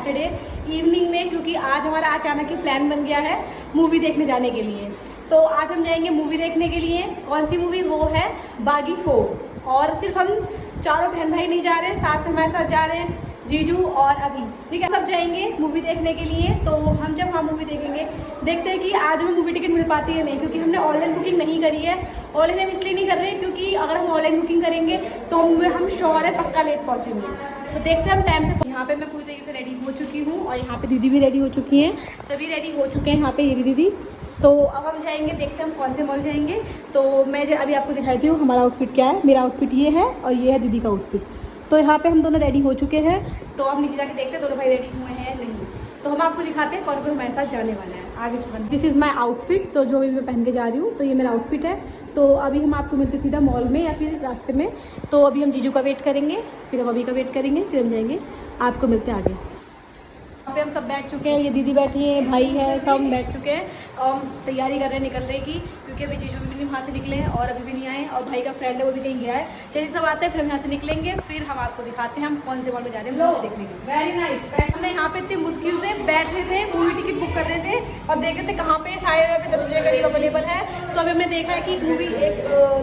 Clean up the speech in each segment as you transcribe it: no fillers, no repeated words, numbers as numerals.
Saturday evening में, क्योंकि आज हमारा अचानक ही प्लान बन गया है मूवी देखने जाने के लिए। तो आज हम जाएंगे मूवी देखने के लिए। कौन सी मूवी? वो है बागी 4। और सिर्फ हम चारों बहन भाई नहीं जा रहे, साथ में हमारे साथ जा रहे हैं जीजू और अभी, ठीक है। सब जाएंगे मूवी देखने के लिए। तो हम जब वहाँ मूवी देखेंगे, देखते हैं कि आज हमें मूवी टिकट मिल पाती है नहीं, क्योंकि हमने ऑनलाइन बुकिंग नहीं करी है। ऑनलाइन हम इसलिए नहीं कर रहे क्योंकि अगर हम ऑनलाइन बुकिंग करेंगे तो हम श्योर है पक्का लेट पहुँचेंगे। तो देखते हैं हम टाइम से। यहाँ पे मैं पूरी तरीके से रेडी हो चुकी हूँ और यहाँ पे दीदी भी रेडी हो चुकी हैं, सभी रेडी हो चुके हैं यहाँ पे, ये दीदी। तो अब हम जाएंगे, देखते हैं हम कौन से मॉल जाएंगे। तो मैं अभी आपको दिखाती हूँ हमारा आउटफिट क्या है। मेरा आउटफिट ये है और ये है दीदी का आउटफिट। तो यहाँ पे हम दोनों रेडी हो चुके हैं। तो अब नीचे जाके देखते हैं दोनों भाई रेडी हुए हैं नहीं। तो हम आपको दिखाते हैं कौन कौन हमारे साथ जाने वाला है आगे चल। दिस इज़ माई आउटफिट, तो जो भी मैं पहन के जा रही हूँ, तो ये मेरा आउटफिट है। तो अभी हम आपको मिलते सीधा मॉल में या फिर रास्ते में। तो अभी हम जीजू का वेट करेंगे, फिर हम अभी का वेट करेंगे, फिर हम जाएंगे। आपको मिलते हैं आगे। यहाँ पे हम सब बैठ चुके हैं, ये दीदी बैठी हैं, भाई है, सब बैठ चुके हैं। और हम तैयारी कर रहे हैं निकलने की, क्योंकि अभी जीजू भी नहीं वहाँ से निकले हैं और अभी भी नहीं आए। और भाई का फ्रेंड है वो भी कहीं गया है। जैसे सब आते हैं फिर हम यहाँ से निकलेंगे, फिर हम आपको दिखाते हैं हम कौन से मॉल में जा रहे हैं मूवी देखने के। Very nice. हमने यहाँ पे इतनी मुश्किल से बैठ रहे थे, मूवी टिकट बुक कर रहे थे और देख रहे थे कहाँ पे साढ़े 10 बजे करीब अवेलेबल है। तो अभी हमने देखा है कि मूवी एक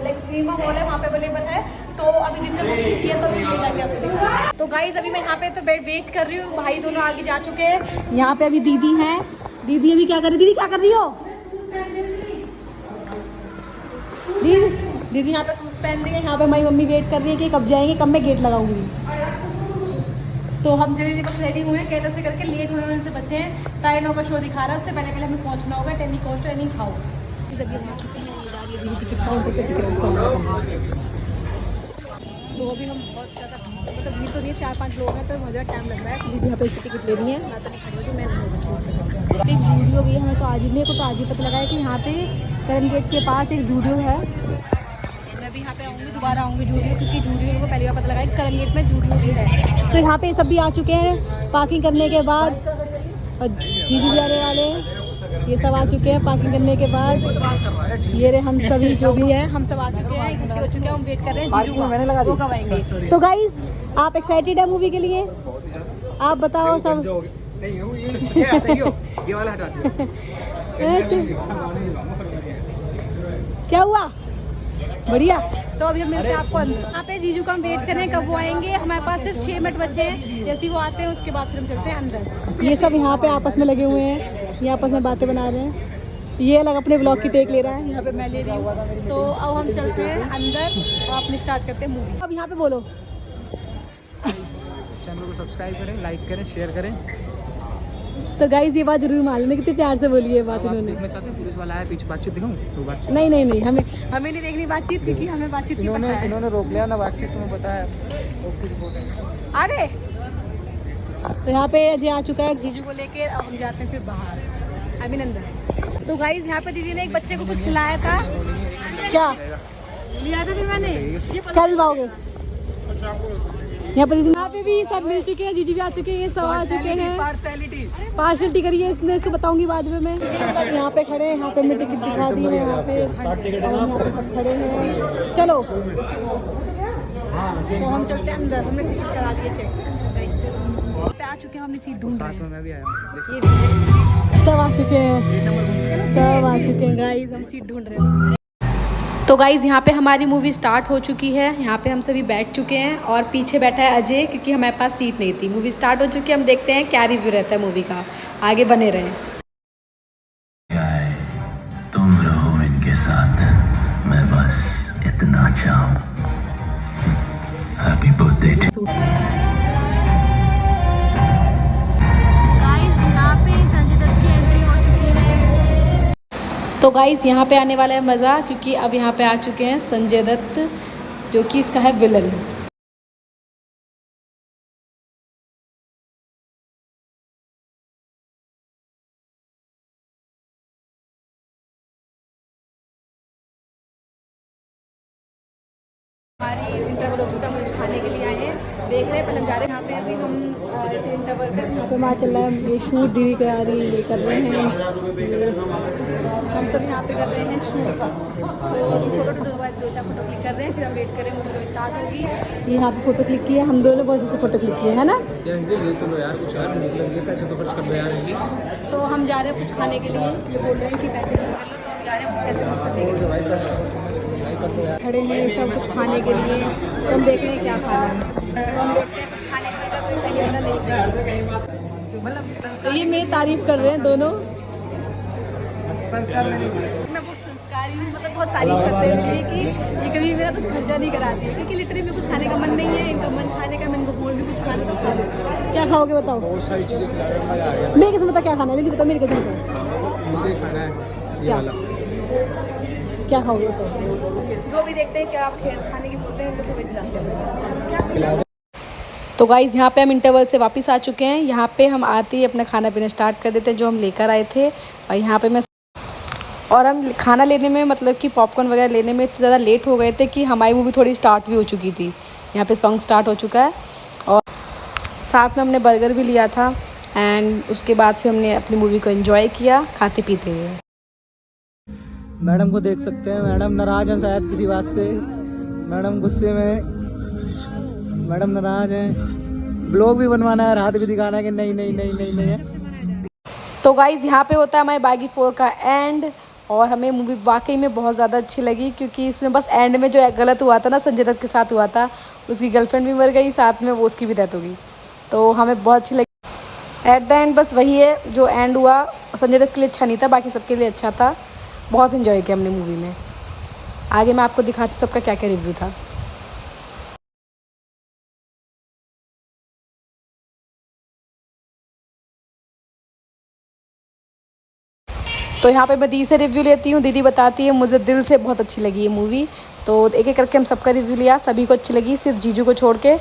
लाइक सिनेमा हॉल है, वहाँ पे अवेलेबल है। तो अभी दिन में बुकिंग की है, तो अभी जाके आपको देखा। तो गाइज अभी मैं यहाँ पे तो वेट कर रही हूँ, भाई दोनों आगे जा चुके हैं। यहाँ पे अभी दीदी हैं, दीदी अभी क्या कर रही? दीदी क्या कर रही हो? दीदी यहाँ पे शूज पहन रही है। यहाँ पे हमारी मम्मी वेट कर रही है कि कब जाएंगे, कब मैं गेट लगाऊंगी। तो हम जल्दी बस रेडी हुए हैं, कैसे करके लेट होने से बचे हैं। 9:30 का शो दिखा रहा है, उससे पहले पहले हमें पहुंचना होगा टेनी कोस्ट एनी हाउ। तो अभी हम बहुत ज़्यादा मतलब भीड़ तो नहीं है, 4-5 लोग हैं, तो बहुत ज़्यादा टाइम लग रहा है। दीदी यहाँ पे टिकट लेनी है, मैं तो नहीं खड़ी होती, मैं नहीं हो सकती। एक जूडियो भी है, हमें तो आज ही मेरे को तो आज ही पता लगा है कि यहाँ पे करन गेट के पास एक जूडियो है। मैं भी यहाँ पे आऊँगी, दोबारा आऊँगी जूडियो, क्योंकि जूडियो को पहली बार पता लगा है कि करन गेट में जूडियो भी है। तो यहाँ पे सब भी आ चुके हैं पार्किंग करने के बाद, और जीजू भी आने वाले हैं। ये सब आ चुके हैं पार्किंग करने के बाद। ये रहे हम सभी जो भी हैं, हम सब आ चुके हैं, इकट्ठे हो चुके हैं। हम वेट कर रहे हैं जीजू का, वो कब आएंगे। तो गाइस आप एक्साइटेड है मूवी के लिए? आप बताओ सब। ये वाला हटा दियो। क्या हुआ? बढ़िया। तो अभी हम मिलते हैं आपको अंदर। यहाँ पे जीजू का हम वेट कर रहे हैं कब वो आएंगे। हमारे पास सिर्फ 6 मिनट बचे हैं, जैसे वो आते हैं उसके बाद फिर हम चलते हैं अंदर। ये सब यहाँ पे आपस में लगे हुए हैं, ये आपस में बातें बना रहे हैं। ये अलग अपने ब्लॉग की टेक ले रहा है, यहाँ पे मैं ले रही हूँ। तो अब हम चलते हैं अंदर और अपनी स्टार्ट करते हैं मूवी। अब यहाँ पे बोलो। चैनल को सब्सक्राइब करें, लाइक करें, शेयर करें। तो गाइस ये बात जरूर मान लेना, कितने प्यार से बोली है बात इन्होंने। देखना चाहते हैं पुलिस वाला है पीछे, बातचीत दिखाऊं? तो बातचीत नहीं हमें नहीं देखनी बातचीत, क्योंकि हमें बातचीत की पता है। इन्होंने रोक लिया ना बातचीत, तुम्हें पता है। ओके रिपोर्ट आ गए। तो यहाँ पे अजय आ चुका है जीजू को लेके। अब हम जाते हैं फिर बाहर अभिनंदन। तो गाइस यहाँ पे दीदी ने एक बच्चे को कुछ खिलाया था। क्या लिया था फिर मैंने? क्या दिलवाओगे? यहाँ पे दीदी, यहाँ पे भी सब मिल चुके हैं, जीजू भी आ चुके हैं, ये सब आ चुके हैं। पार्शलिटी करिए इसने, इसको बताऊंगी बाद में मैं। सब यहाँ पे खड़े हैं, यहाँ पे मैं टिकट दिखा दी है, यहाँ पे यहाँ पे सब खड़े हैं। चलो तो हम चलते हैं अंदर, हमने टिकट करा दिए चेक। आ चुके हैं, हमने सीट ढूंढ रहे हैं। मैं भी आया हूँ। सब आ चुके हैं, सब आ चुके हैं गाइस, हम सीट ढूंढ रहे हैं। तो गाइज़ यहाँ पे हमारी मूवी स्टार्ट हो चुकी है। यहाँ पे हम सभी बैठ चुके हैं और पीछे बैठा है अजय, क्योंकि हमारे पास सीट नहीं थी। मूवी स्टार्ट हो चुकी है, हम देखते हैं क्या रिव्यू रहता है मूवी का। आगे बने रहें। तुम रहो इनके साथ, मैं बस इतना चाहूं। Happy birthday. तो गाइस यहाँ पे आने वाला है मज़ा, क्योंकि अब यहाँ पे आ चुके हैं संजय दत्त, जो कि इसका है विलन। हमारी इंटरवल हो चुका है, हम कुछ खाने के लिए आए हैं, देख रहे हैं। पहले हम जा रहे हैं यहाँ पे, अभी हम इंटरवल पे यहाँ पे वहाँ चल रहा है, ये शूट दीदी करा रही है, ये कर रहे हैं, हम सब यहाँ पे कर रहे हैं शूट का। तो अभी फोटो के बाद 2-4 फोटो क्लिक कर रहे हैं, फिर हम वेट करें, मूवी स्टार्ट होगी। यहाँ पे फोटो क्लिक किया, हम दोनों बहुत अच्छे फोटो क्लिक किए है ना। तो यार कुछ यार निकलेंगे, पैसे तो खर्च कर दो यार। तो हम जा रहे हैं कुछ खाने के लिए, ये बोल रहे हैं कि पैसे खर्च कर लो, तो हम जा रहे हैं पैसे खर्च करने के लिए। खड़े हैं सब कुछ खाने के लिए, तो हम देख रहे हैं क्या खाना है, तो हम देखते हैं कुछ खाने का मतलब। तो ये मेरी तारीफ कर रहे हैं दोनों, मैं बहुत संस्कारी हूँ, मतलब बहुत तारीफ करते हैं मेरी कि ये कभी मेरा कुछ खर्चा नहीं कराती है, क्योंकि लिटरली में कुछ खाने का मन नहीं है, इनका मन खाने का, मैं इनको बोल भी कुछ खाना तो खा लो। क्या खाओगे बताओ? बहुत सारी चीज़ें मेरे कैसे बता क्या खाना है, लेकिन बताओ मेरे कैसे बताओ मुझे खाना है ये वाला। क्या खाओगे तो जो भी देखते हैं, क्या आप खाने की बोलते हैं तो समझ जाते हैं। तो गाइज़ यहाँ पे हम इंटरवल से वापस आ चुके हैं, यहाँ पे हम आते ही अपना खाना पीना स्टार्ट कर देते हैं जो हम लेकर आए थे। और यहाँ पे और हम खाना लेने में, मतलब कि पॉपकॉर्न वगैरह लेने में इतने ज़्यादा लेट हो गए थे कि हमारी मूवी थोड़ी स्टार्ट भी हो चुकी थी। यहाँ पे सॉन्ग स्टार्ट हो चुका है और साथ में हमने बर्गर भी लिया था, एंड उसके बाद से हमने अपनी मूवी को एंजॉय किया खाते पीते हुए। मैडम को देख सकते हैं, मैडम नाराज हैं शायद किसी बात से, मैडम गुस्से में, मैडम नाराज हैं। ब्लॉग भी बनवाना है, हाथ भी दिखाना है कि नहीं नहीं नहीं नहीं नहीं है। तो गाइज़ यहाँ पे होता है हमारे बागी 4 का एंड, और हमें मूवी वाकई में बहुत ज़्यादा अच्छी लगी, क्योंकि इसमें बस एंड में जो गलत हुआ था ना, संजय दत्त के साथ हुआ था, उसकी गर्लफ्रेंड भी मर गई, साथ में वो उसकी भी डेथ हो गई, तो हमें बहुत अच्छी लगी। एट द एंड बस वही है, जो एंड हुआ संजय दत्त के लिए अच्छा नहीं था, बाकी सबके लिए अच्छा था। बहुत इन्जॉय किया हमने मूवी में। आगे मैं आपको दिखाती हूँ सबका क्या क्या रिव्यू था। तो यहाँ पे मैं दीदी से रिव्यू लेती हूँ, दीदी बताती है मुझे दिल से बहुत अच्छी लगी ये मूवी। तो एक एक करके हम सबका रिव्यू लिया, सभी को अच्छी लगी सिर्फ जीजू को छोड़ के।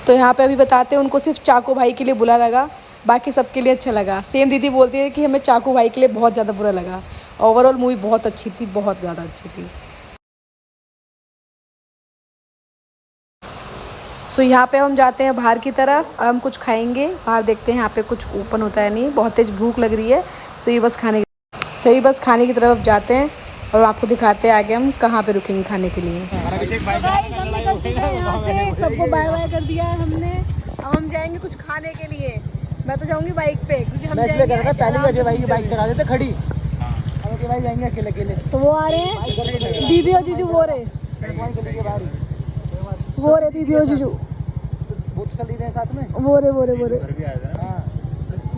तो यहाँ पे अभी बताते हैं उनको सिर्फ चाकू भाई के लिए बुरा लगा, बाकी सबके लिए अच्छा लगा। सेम दीदी बोलती है कि हमें चाकू भाई के लिए बहुत ज़्यादा बुरा लगा। ओवरऑल मूवी बहुत अच्छी थी, बहुत ज़्यादा अच्छी थी। सो यहाँ पे हम जाते हैं बाहर की तरफ, हम कुछ खाएंगे बाहर, देखते हैं यहाँ पे कुछ ओपन होता है नहीं, बहुत तेज भूख लग रही है। सही बस खाने की तरफ जाते हैं और आपको दिखाते हैं आगे हम कहाँ पे रुकेंगे खाने के लिए। सबको बाय बाय कर दिया है हमने, अब हम जाएंगे कुछ खाने के लिए। मैं तो जाऊंगी बाइक पे, क्योंकि हम इसलिए कह रहा था पहले अजय भाई की बाइक करा देते खड़ी, अब भाई जाएंगे अकेले अकेले। तो वो आ रहे हैं दीदी और जीजू, वो रहे दीदी और जीजू, वो तो चल रहे हैं साथ में, वो रे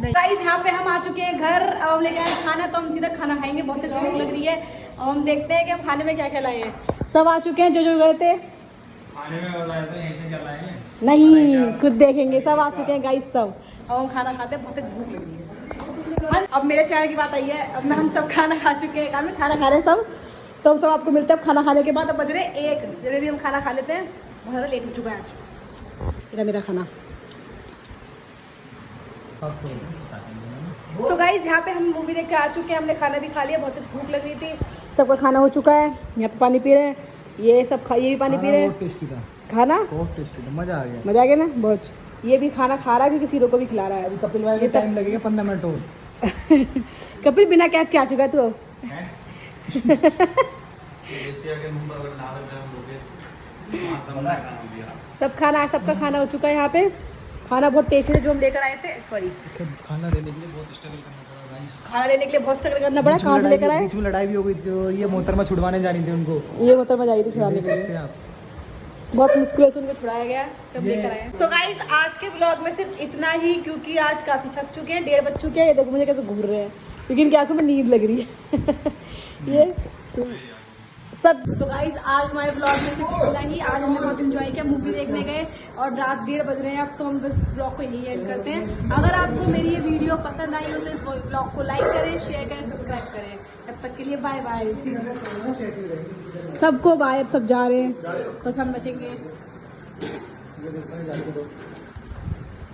गाइस यहाँ पे हम आ चुके हैं घर, अब हम लेके आए खाना, तो हम सीधा खाना खाएंगे, बहुत तेज भूख लग रही है। अब हम देखते हैं कि हम खाने में क्या क्या लाए हैं। सब आ चुके हैं जो जो गए थे खाने में, बताया तो यहीं से क्या लाए हैं नहीं, खुद देखेंगे। सब आ चुके हैं गाइस सब, अब हम खाना खाते हैं, बहुत तेज भूख लगी है। अब मेरे चैनल की बात आई है, अब मैं हम सब खाना खा चुके हैं, खाना खा रहे हैं सब, तो हम सब आपको मिलते हैं खाना खाने के बाद। अब बज रहे 1, जल्दी हम खाना खा लेते हैं, बहुत ज़्यादा लेट हो चुका है आज मेरा खाना। सो गाइस यहाँ पे हम मूवी देख के आ चुके हैं, हमने खाना भी खा लिया, बहुत भूख लग रही थी, सबका खाना हो चुका है। यहाँ पे पानी पी रहे हैं, ये सब ये भी पानी पी रहे हैं। टेस्टी था खाना, बहुत टेस्टी था, मजा आ गया ना बहुत। ये भी खाना खा रहा है क्योंकि सीरो को भी खिला रहा है। कपिल भाई को टाइम लगेगा 15 मिनट और। कपिल बिना कैब के आ चुका है तू। सबका खाना हो चुका है। यहाँ पे खाना बहुत टेस्टी है जो हम लेकर आए थे, सॉरी खाना लेने के लिए बहुत स्ट्रगल करना पड़ा भाई, खाना लेने के लिए बहुत स्ट्रगल करना पड़ा। कहाँ से लेकर आए? बीच में लड़ाई भी हो गई थी, ये मोहतरमा छुड़वाने जा रही थी उनको, ये मोहतरमा जा रही थी छुड़ाने के लिए, बहुत मुश्किल से उनको छुड़ाया गया, सब लेकर आए। सो गाइस आज के ब्लॉग में सिर्फ इतना ही, क्योंकि आज काफ़ी थक चुके हैं, 1:30 बज चुके हैं। ये देखो मुझे कैसे घूर रहे हैं, लेकिन इनकी आंखों में नींद लग रही है। ये सब। तो गाइस आज हमारे ब्लॉग में सिर्फ इतना ही। आज हमने बहुत एंजॉय किया, मूवी देखने गए और रात 1:30 बज रहे हैं अब, तो हम बस ब्लॉग को यही एंड करते हैं। अगर आपको मेरी ये वीडियो पसंद आई हो तो इस ब्लॉग को लाइक करें, शेयर करें, सब्सक्राइब करें। तब तक के लिए बाय बाय, सबको बाय। अब सब जा रहे हैं, बस हम बचेंगे।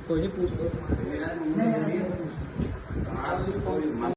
कोई नहीं पूछ